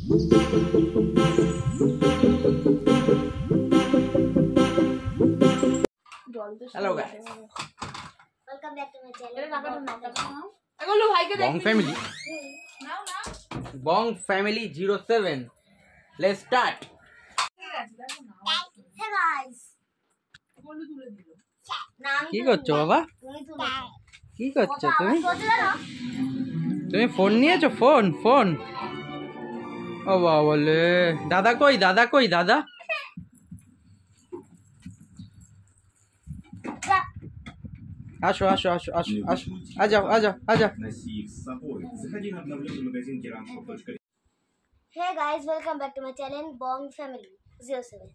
Hello guys. Welcome back to my channel. Bong family. Bong family 07. Let's start. Hey guys. কি করছো বাবা? কি করছো তুমি? তুমি ফোন নিয়েছো? ফোন ও বাবা বলে দাদা কই দাদা? আসো আজাও। Hey guys, welcome back to my channel Bong Family 07.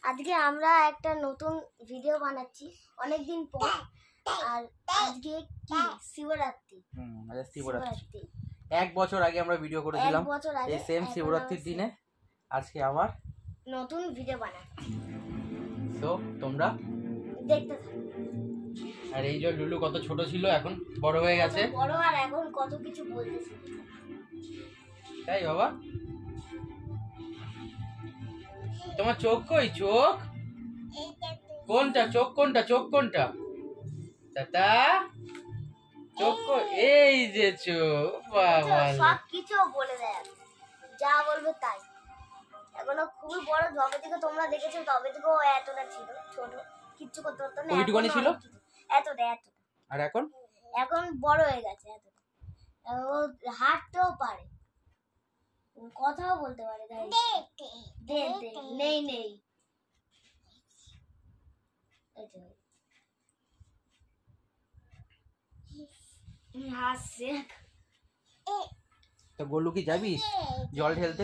আজকে আমরা একটা নতুন ভিডিও বানাচ্ছি অনেকদিন পর। আর আজকে কি শিবরাত্রি। আজ শিবরাত্রি। এক বছর আগে আমরা ভিডিও করেছিলাম এই সেম শিবরাত্রির দিনে। আজকে আবার নতুন ভিডিও বানাচ্ছি, তো তোমরা দেখতে থাকো। আর এই যে লুলু কত ছোট ছিল এখন বড় হয়ে গেছে, বড় আর এখন কত কিছু বলতেছে। তাই বাবা? তোমার চোখ কই? চোখ কোনটা? দাদা চোখ কই? এই যে চোখ। বাবা সব কিছু বলে দেয়, যা বলবে তাই। এখনো খুবই বড়, যবে থেকে তোমরা দেখেছো তবে থেকে ও এতটা ছিল, ছোট কিচ্ছু করতে পারতো না। ওইটুকুনি ছিল, এতটা। আর এখন বড় হয়ে গেছে এতটা। ও হাঁটতেও পারে, কথাও বলতে পারে। নেই হাসছে। তো গোলু কি যাবি জল ঢেলতে?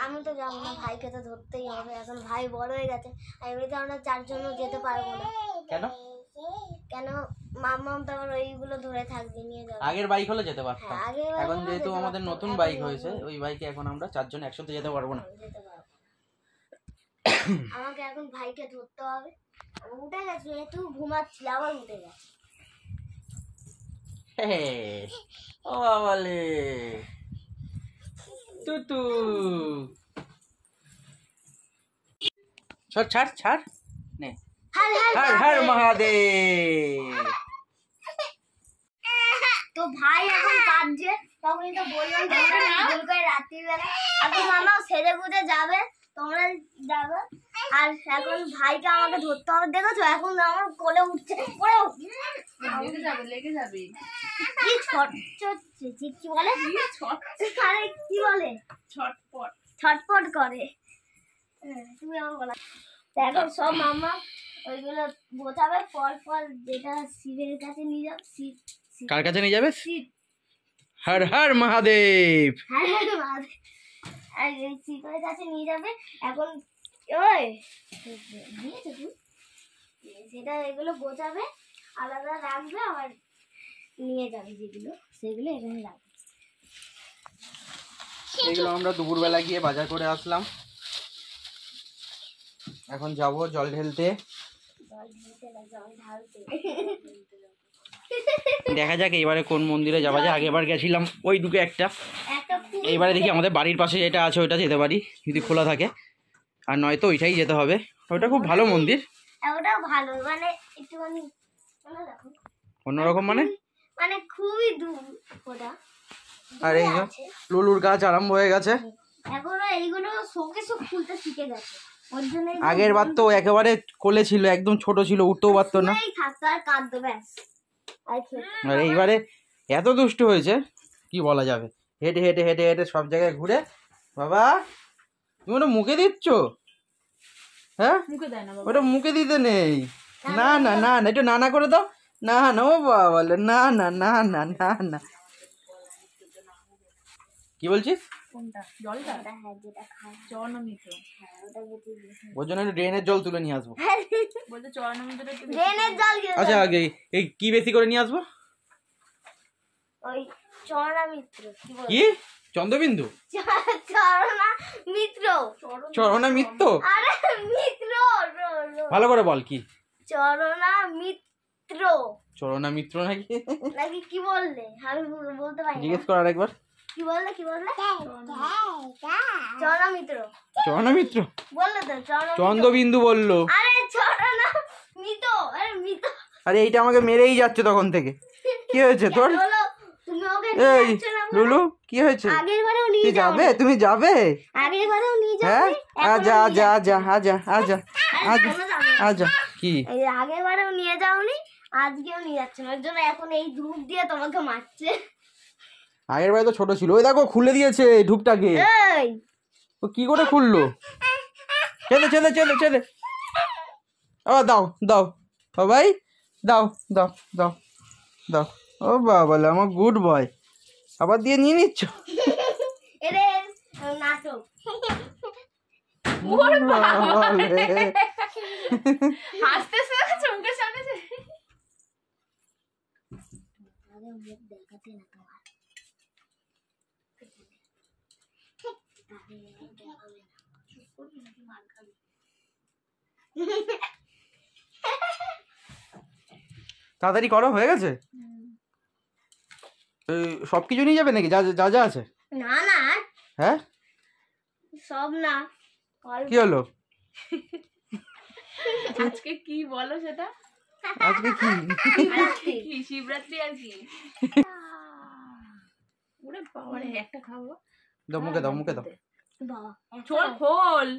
আমি তো যাবো না, ভাইকে তো ধরতেই হবে। এখন ভাই বড় হয়ে গেছে, এমনিতে আমরা চারজনও যেতে পারবো না। কেন মাম্মাম তো আবার ওইগুলো ধরে থাকবে, নিয়ে যাবে। আগের বাইক হলে যেতে পারতাম, এখন যেহেতু আমাদের নতুন বাইক হয়েছে ওই বাইকে এখন আমরা চারজন একসাথে যেতে পারবো না। আমাকে এখন ভাইকে ধরতে হবে। উঠে গেছে, একটু ঘুমাচ্ছি, আবার উঠে গেছে। ও বাবালে তুতু ছাড় নে। হর হর মহাদেব। তো ভাই এখন কাঁদছে, তখনই তো বললাম ভুল করে রাত্রিবেলা। এখন মামাও সেজে গুজে যাবে, তোমরা যাবে। আর এখন ভাইকে আমাকে ধরতে হবে। দেখেছো এখন আমার কোলে উঠছে, লেগে যাবে। কি কি বলে? আরে কি বলে? ছটপট করে। তুমি আমার বলা। এখন সব মামা ওইগুলো গোছাবে, ফল যেটা শিবের কাছে নিয়ে যাবে। কার কাছে নিয়ে যাবে? হর হর মহাদেব। আর শিবের কাছে নিয়ে যাবে। এখন সেটা এগুলো গোছাবে, আলাদা রাখবে, আবার নিয়ে যাবে যেগুলো সেগুলো এখানে রাখবে। এগুলো আমরা দুপুরবেলা গিয়ে বাজার করে আসলাম, এখন যাব জল ঢেলতে। দেখা যাক এইবারে কোন মন্দিরে যাওয়া যায়। আগেবার গেছিলাম ওই দুটো একটা, এইবারে দেখি আমাদের বাড়ির পাশে যেটা আছে ওইটা যেতে পারি যদি খোলা থাকে, আর নয়তো ওইটাই যেতে হবে। ওটা খুব ভালো মন্দির, ওটাও ভালো, মানে একটুখানি অন্যরকম, মানে খুবই দূর ওটা। আর এই যে লুলুর গাছ আরম্ভ হয়ে গেছে, এখনো এইগুলো শোকে খুলতে শিখে গেছে। আগের বার তো একেবারে কোলে ছিল, একদম ছোট ছিল, উঠতেও পারতো না। আর এইবারে এত দুষ্ট হয়েছে কি বলা যাবে। হেঁটে হেঁটে হেঁটে হেঁটে সব জায়গায় ঘুরে। বাবা তুমি ওটা মুখে দিচ্ছ? হ্যাঁ ওটা মুখে দিতে নেই। না না না না, একটু না করে দাও। না না ও বাবা বলে না না না না না না। কি বলছিস? ওর জন্য ড্রেনের জল তুলে নিয়ে আসবো। আচ্ছা আগে এই কি বেশি করে নিয়ে আসবো? কি চন্দ্রবিন্দু? চরণা মিত্র? ভালো করে বল কি চরণা মিত্র নাকি কি বললে? আমি বলতে পারি, জিজ্ঞেস কর আরেকবার। কি বললে? চরণমিত্র চরণমিত্র বললো তো চরণমিত্র। চন্দ্রবিন্দু বললো। আরে চরণমিত্র, আরে মিত্র। আরে এইটা আমাকে মেরেই যাচ্ছে তখন থেকে। কি হয়েছে তোর? বলো তুমি ওকে এই নিয়ে যাচ্ছ না বলো? লুলু কি হয়েছে? আগের বারেও নিয়ে তুই যাও। যাবে? তুমি যাবে? আগের বারেও নিয়ে যাও। হ্যাঁ আজা আজা আজা আজা আজা আজা আজা। কি এই যে আগের বারেও নিয়ে যাওনি, আজকেও নিয়ে যাচ্ছে না, ওর জন্য এখন এই ধূপ দিয়ে তোমাকে মারছে। আগের বারে তো ছোট ছিল। ওই দেখো খুলে দিয়েছে ধূপটাকে। এই ও কি করে খুললো? ছেলে ছেলে ছেলে ছেলে। ও দাও দাও বাবাই, দাও দাও দাও দাও। ও বাবা আমার গুড বয়, আবার দিয়ে নিয়ে নিচ্ছ। এরে নাটক। হাসতেছে চোখের সামনে যে। মুখ দেখাতে না তোমার। তাড়াতাড়ি করো, হয়ে গেছে? সব কিছু নিয়ে যাবে নাকি যা যা যা আছে? না না হ্যাঁ সব না, কি হলো আজকে কি বলো সেটা? আজকে? কি কি শিবরাত্রি আর কি? ওরে বাবা রে, একটা খাবো। দাও মুখে দাও মুখে দাও। বাবা ছোট খোল।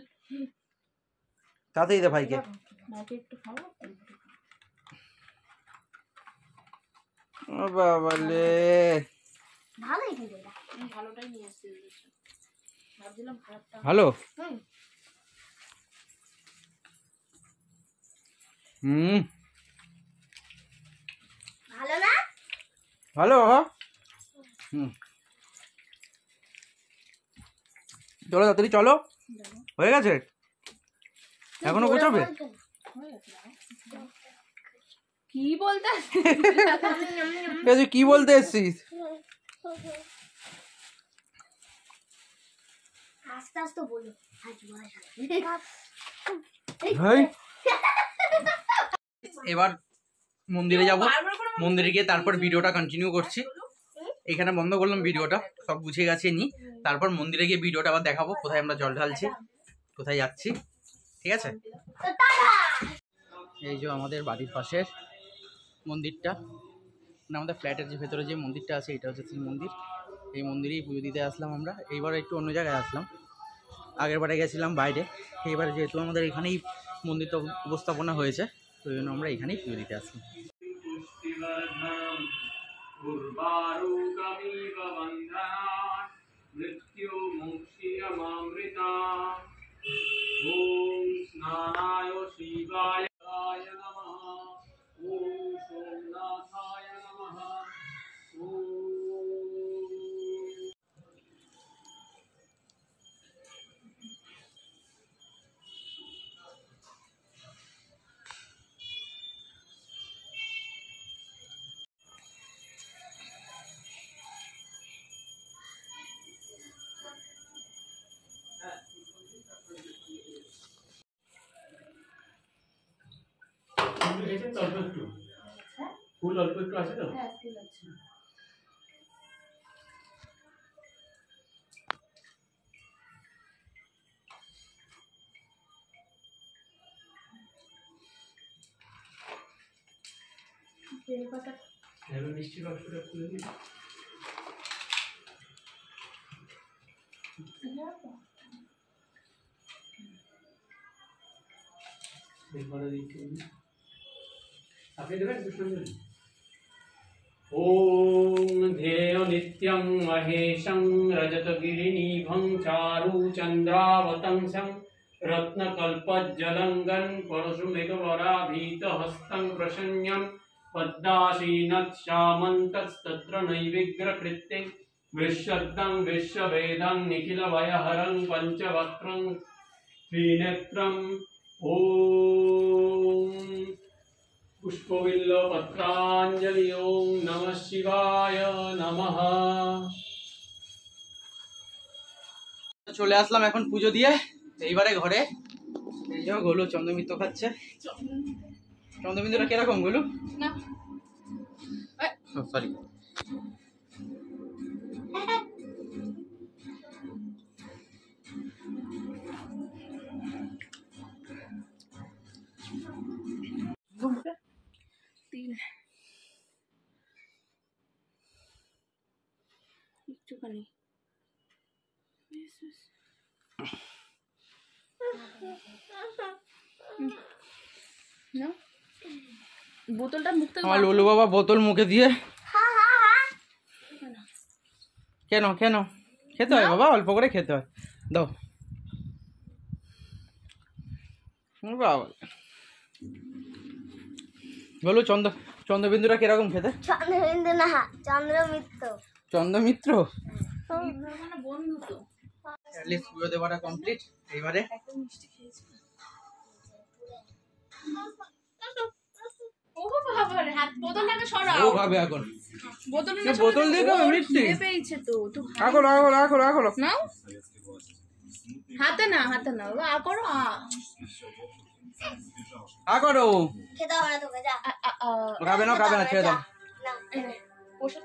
তাড়াতাড়ি দে ভাইকে। ভাইকে একটু খাবো। ও বাবা লে, ভালোই কিন্তু এটা। আমি ভালোটাই নিয়ে আসছি, ভাবছিলাম খারাপটা। ভালো। হুম হুম ভালো না? ভালো। হুম চলো তাড়াতাড়ি চলো, হয়ে গেছে? এখনো গোছাবে? কি বলতে তুই কি বলতে এসছিস? আস্তে আস্তে বলো। ভাই এবার মন্দিরে যাব, মন্দিরে গিয়ে তারপর ভিডিওটা কন্টিনিউ করছি। এখানে বন্ধ করলাম ভিডিওটা, সব গুছিয়ে গেছে নি। তারপর মন্দিরে গিয়ে ভিডিওটা আবার দেখাবো, কোথায় আমরা জল ঢালছি, কোথায় যাচ্ছি। ঠিক আছে? এই যে আমাদের বাড়ির পাশের মন্দিরটা, মানে আমাদের ফ্ল্যাটের যে ভেতরে যে মন্দিরটা আছে, এটা হচ্ছে শিব মন্দির। এই মন্দিরেই পুজো দিতে আসলাম আমরা। এইবার একটু অন্য জায়গায় আসলাম, আগের বারে গেছিলাম বাইরে। এইবার যেহেতু আমাদের এখানেই মন্দিরটা উপস্থাপনা হয়েছে, ওই জন্য আমরা এখানেই পুজো দিতে আসলাম। ফুল অল্প একটু আছে তো? হ্যাঁ ঠিক আছে। এবার মিষ্টি বাক্সটা খুলে দিই। আপনি দেবেন কৃষ্ণঞ্জলি? ওম ধ্যেয় নিত্যং মহেশং রজতগিরিনিভং চারুচন্দ্রাবতংসং রত্নকল্পজ্জলঙ্গন পরশুমেঘবরাভীতহস্तं প্রসন্ন্যं পদ্মাসীনশ্যামন্তস্তত্র নৈবিগ্রকৃত্যং विश्वदं विश्ववेदं निखिलभयहरं पंचवक्त्रं त्रिनेत्रम् ॐ पुष्पबिल्लपत्राञ्जलि ॐ नमः शिवाय नमः। চলে আসলাম এখন পুজো দিয়ে এইবারে ঘরে। এই যে গোলু চন্দ্রমিত্র খাচ্ছে। চন্দ্রমিত্রটা কিরকম গোলু? না সরি, একটুখানি। না বোতলটা মুখ থেকে আমার লুলু বাবা বোতল মুখে দিয়ে হ্যাঁ হ্যাঁ হ্যাঁ কেন কেন খেতে হয় বাবা, অল্প করে খেতে হয়, দাও বাবা। বলো চন্দ্রবিন্দুটা কিরকম খেতে? চন্দ্রবিন্দু না, চন্দ্রমিত্র। চন্দ্রমিত্র মানে বন্ধু তো। অ্যাটলিস্ট পুজো দেওয়াটা কমপ্লিট। এইবারে একটা মিষ্টি খেয়েছি। ও বাবা রে, হাত বোতলটাকে সরাও। ও ভাবে এখন বোতলটা বোতল দিয়ে খাবে মিষ্টি? পেয়েছে তো তো রাখো রাখো রাখো রাখো নাও, হাতে না বাবা, আ করো করো। খেতে হবে না তোকে, যা। খাবে না ছেড়ে দাও। না প্রসাদ